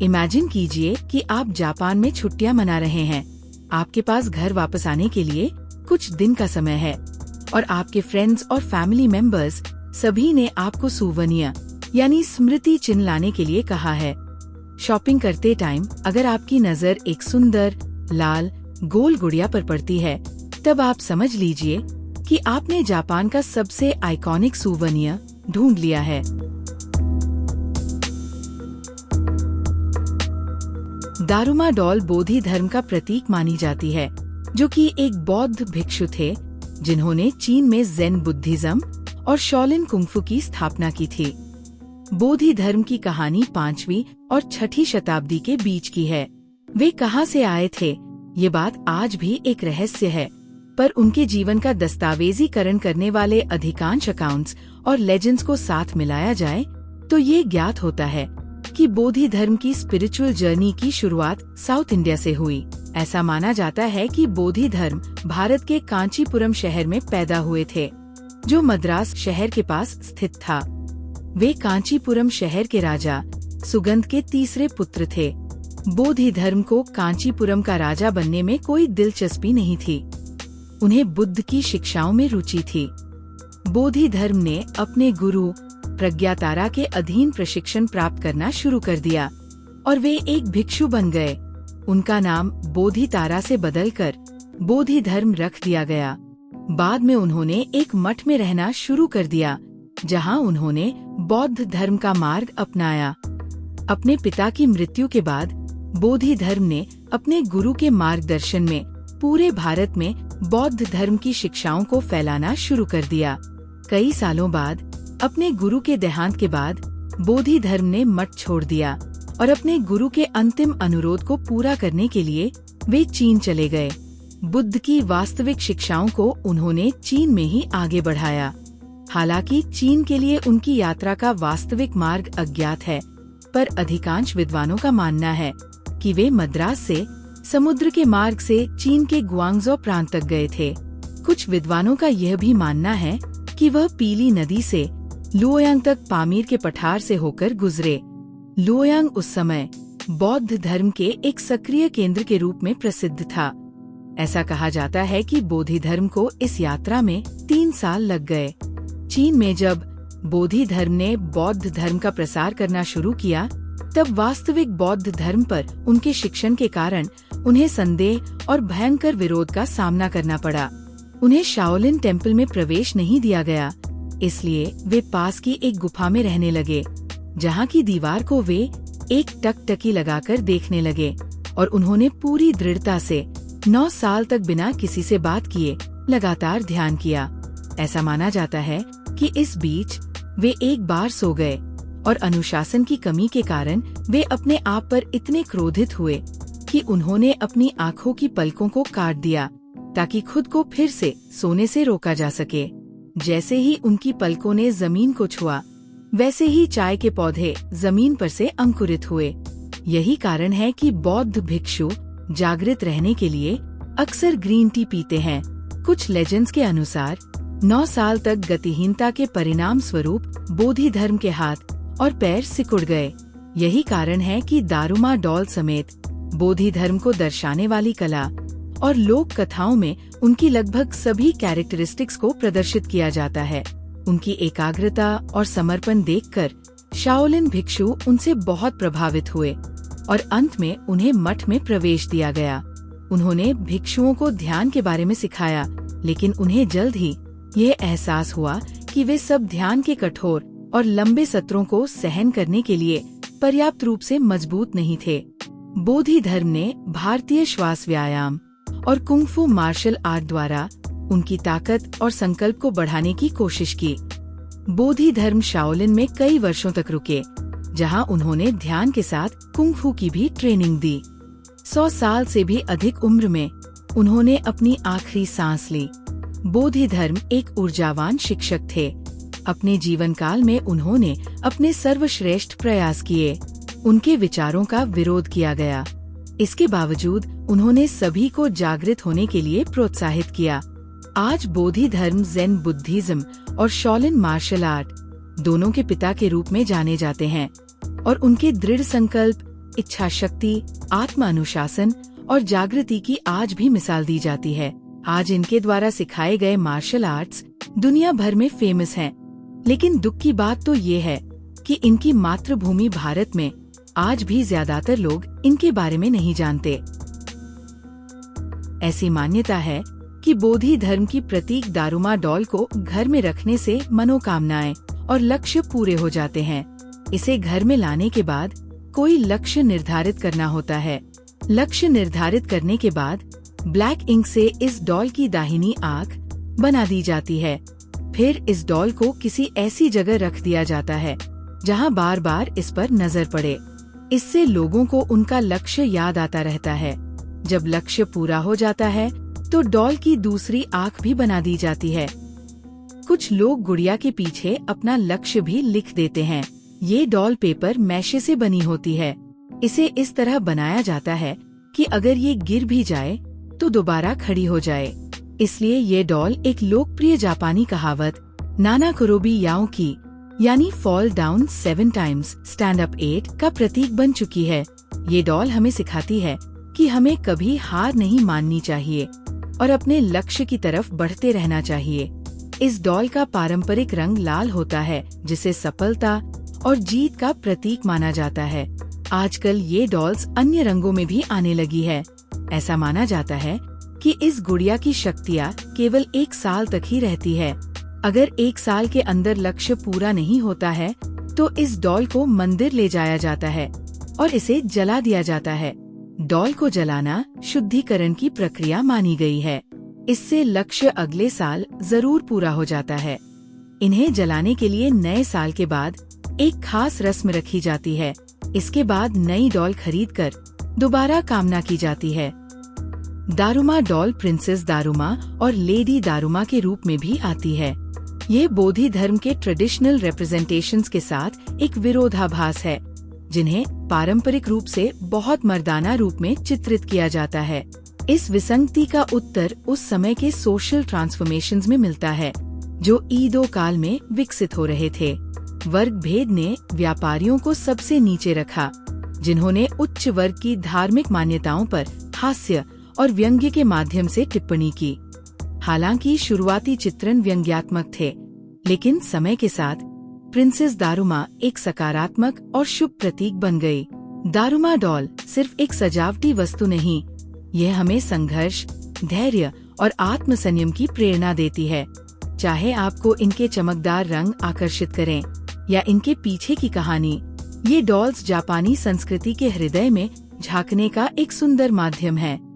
Imagine कीजिए कि आप जापान में छुट्टियां मना रहे हैं। आपके पास घर वापस आने के लिए कुछ दिन का समय है और आपके फ्रेंड्स और फैमिली मेंबर्स सभी ने आपको सूवनिया यानी स्मृति चिन्ह लाने के लिए कहा है। शॉपिंग करते टाइम अगर आपकी नजर एक सुंदर लाल गोल गुड़िया पर पड़ती है, तब आप समझ लीजिए कि आपने जापान का सबसे आइकॉनिक सूवनिया ढूंढ लिया है। दारुमा डॉल बोधि धर्म का प्रतीक मानी जाती है, जो कि एक बौद्ध भिक्षु थे जिन्होंने चीन में ज़ेन बुद्धिज्म और शॉलिन कुंफू की स्थापना की थी। बोधि धर्म की कहानी 5वीं और 6ठी शताब्दी के बीच की है। वे कहाँ से आए थे, ये बात आज भी एक रहस्य है, पर उनके जीवन का दस्तावेजीकरण करने वाले अधिकांश अकाउंट्स और लेजेंड्स को साथ मिलाया जाए तो ये ज्ञात होता है कि बोधि धर्म की स्पिरिचुअल जर्नी की शुरुआत साउथ इंडिया से हुई। ऐसा माना जाता है कि बोधि धर्म भारत के कांचीपुरम शहर में पैदा हुए थे, जो मद्रास शहर के पास स्थित था। वे कांचीपुरम शहर के राजा सुगंध के तीसरे पुत्र थे। बोधि धर्म को कांचीपुरम का राजा बनने में कोई दिलचस्पी नहीं थी। उन्हें बुद्ध की शिक्षाओं में रुचि थी। बोधि धर्म ने अपने गुरु प्रज्ञातारा के अधीन प्रशिक्षण प्राप्त करना शुरू कर दिया और वे एक भिक्षु बन गए। उनका नाम बोधितारा से बदलकर बोधि धर्म रख दिया गया। बाद में उन्होंने एक मठ में रहना शुरू कर दिया, जहां उन्होंने बौद्ध धर्म का मार्ग अपनाया। अपने पिता की मृत्यु के बाद बोधि धर्म ने अपने गुरु के मार्गदर्शन में पूरे भारत में बौद्ध धर्म की शिक्षाओं को फैलाना शुरू कर दिया। कई सालों बाद अपने गुरु के देहांत के बाद बोधि धर्म ने मठ छोड़ दिया और अपने गुरु के अंतिम अनुरोध को पूरा करने के लिए वे चीन चले गए। बुद्ध की वास्तविक शिक्षाओं को उन्होंने चीन में ही आगे बढ़ाया। हालांकि चीन के लिए उनकी यात्रा का वास्तविक मार्ग अज्ञात है, पर अधिकांश विद्वानों का मानना है कि वे मद्रास से समुद्र के मार्ग से चीन के गुआंगझो प्रांत तक गए थे। कुछ विद्वानों का यह भी मानना है कि वह पीली नदी से लुओयांग तक पामीर के पठार से होकर गुजरे। लुओयांग उस समय बौद्ध धर्म के एक सक्रिय केंद्र के रूप में प्रसिद्ध था। ऐसा कहा जाता है कि बोधि धर्म को इस यात्रा में 3 साल लग गए। चीन में जब बोधि धर्म ने बौद्ध धर्म का प्रसार करना शुरू किया, तब वास्तविक बौद्ध धर्म पर उनके शिक्षण के कारण उन्हें संदेह और भयंकर विरोध का सामना करना पड़ा। उन्हें शाओलिन टेम्पल में प्रवेश नहीं दिया गया, इसलिए वे पास की एक गुफा में रहने लगे, जहाँ की दीवार को वे एक टकटकी लगाकर देखने लगे और उन्होंने पूरी दृढ़ता से 9 साल तक बिना किसी से बात किए लगातार ध्यान किया। ऐसा माना जाता है कि इस बीच वे एक बार सो गए और अनुशासन की कमी के कारण वे अपने आप पर इतने क्रोधित हुए कि उन्होंने अपनी आँखों की पलकों को काट दिया ताकि खुद को फिर से सोने से रोका जा सके। जैसे ही उनकी पलकों ने जमीन को छुआ, वैसे ही चाय के पौधे जमीन पर से अंकुरित हुए। यही कारण है कि बौद्ध भिक्षु जागृत रहने के लिए अक्सर ग्रीन टी पीते हैं। कुछ लेजेंड्स के अनुसार 9 साल तक गतिहीनता के परिणाम स्वरूप बोधि धर्म के हाथ और पैर सिकुड़ गए। यही कारण है कि दारुमा डॉल समेत बोधि धर्म को दर्शाने वाली कला और लोक कथाओं में उनकी लगभग सभी कैरेक्टरिस्टिक्स को प्रदर्शित किया जाता है। उनकी एकाग्रता और समर्पण देखकर शाओलिन भिक्षु उनसे बहुत प्रभावित हुए और अंत में उन्हें मठ में प्रवेश दिया गया। उन्होंने भिक्षुओं को ध्यान के बारे में सिखाया, लेकिन उन्हें जल्द ही यह एहसास हुआ कि वे सब ध्यान के कठोर और लंबे सत्रों को सहन करने के लिए पर्याप्त रूप से मजबूत नहीं थे। बोधि धर्म ने भारतीय श्वास व्यायाम और कुंफू मार्शल आर्ट द्वारा उनकी ताकत और संकल्प को बढ़ाने की कोशिश की। बोधि धर्म शाओलिन में कई वर्षों तक रुके, जहां उन्होंने ध्यान के साथ कुंफू की भी ट्रेनिंग दी। 100 साल से भी अधिक उम्र में उन्होंने अपनी आखिरी सांस ली। बोधि धर्म एक ऊर्जावान शिक्षक थे। अपने जीवन काल में उन्होंने अपने सर्वश्रेष्ठ प्रयास किए। उनके विचारों का विरोध किया गया। इसके बावजूद उन्होंने सभी को जागृत होने के लिए प्रोत्साहित किया। आज बोधि धर्म ज़ेन बुद्धिज्म और शॉलिन मार्शल आर्ट दोनों के पिता के रूप में जाने जाते हैं और उनके दृढ़ संकल्प, इच्छा शक्ति, आत्म अनुशासन और जागृति की आज भी मिसाल दी जाती है। आज इनके द्वारा सिखाए गए मार्शल आर्ट्स दुनिया भर में फेमस हैं। लेकिन दुख की बात तो ये है कि इनकी मातृभूमि भारत में आज भी ज्यादातर लोग इनके बारे में नहीं जानते। ऐसी मान्यता है कि बोधि धर्म की प्रतीक दारुमा डॉल को घर में रखने से मनोकामनाएं और लक्ष्य पूरे हो जाते हैं। इसे घर में लाने के बाद कोई लक्ष्य निर्धारित करना होता है। लक्ष्य निर्धारित करने के बाद ब्लैक इंक से इस डॉल की दाहिनी आंख बना दी जाती है। फिर इस डॉल को किसी ऐसी जगह रख दिया जाता है जहां बार बार इस पर नजर पड़े। इससे लोगों को उनका लक्ष्य याद आता रहता है। जब लक्ष्य पूरा हो जाता है तो डॉल की दूसरी आंख भी बना दी जाती है। कुछ लोग गुड़िया के पीछे अपना लक्ष्य भी लिख देते हैं। ये डॉल पेपर मैशे से बनी होती है। इसे इस तरह बनाया जाता है कि अगर ये गिर भी जाए तो दोबारा खड़ी हो जाए। इसलिए ये डॉल एक लोकप्रिय जापानी कहावत नाना कुरोबी याओ की यानी fall down 7 times stand up 8 का प्रतीक बन चुकी है। ये डॉल हमें सिखाती है कि हमें कभी हार नहीं माननी चाहिए और अपने लक्ष्य की तरफ बढ़ते रहना चाहिए। इस डॉल का पारंपरिक रंग लाल होता है, जिसे सफलता और जीत का प्रतीक माना जाता है। आजकल ये डॉल्स अन्य रंगों में भी आने लगी है। ऐसा माना जाता है कि इस गुड़िया की शक्तियाँ केवल 1 साल तक ही रहती है। अगर 1 साल के अंदर लक्ष्य पूरा नहीं होता है तो इस डॉल को मंदिर ले जाया जाता है और इसे जला दिया जाता है। डॉल को जलाना शुद्धिकरण की प्रक्रिया मानी गई है। इससे लक्ष्य अगले साल जरूर पूरा हो जाता है। इन्हें जलाने के लिए नए साल के बाद एक खास रस्म रखी जाती है। इसके बाद नई डॉल खरीदकर दोबारा कामना की जाती है। दारुमा डॉल प्रिंसेस दारुमा और लेडी दारुमा के रूप में भी आती है। ये बोधि धर्म के ट्रेडिशनल रिप्रेजेंटेशंस के साथ एक विरोधाभास है, जिन्हें पारंपरिक रूप से बहुत मर्दाना रूप में चित्रित किया जाता है। इस विसंगति का उत्तर उस समय के सोशल ट्रांसफॉर्मेशंस में मिलता है जो ईदो काल में विकसित हो रहे थे। वर्ग भेद ने व्यापारियों को सबसे नीचे रखा, जिन्होंने उच्च वर्ग की धार्मिक मान्यताओं पर हास्य और व्यंग्य के माध्यम से टिप्पणी की। हालांकि शुरुआती चित्रण व्यंग्यात्मक थे, लेकिन समय के साथ प्रिंसेस दारुमा एक सकारात्मक और शुभ प्रतीक बन गई। दारुमा डॉल सिर्फ एक सजावटी वस्तु नहीं, यह हमें संघर्ष, धैर्य और आत्म संयम की प्रेरणा देती है। चाहे आपको इनके चमकदार रंग आकर्षित करें या इनके पीछे की कहानी, ये डॉल्स जापानी संस्कृति के हृदय में झांकने का एक सुंदर माध्यम है।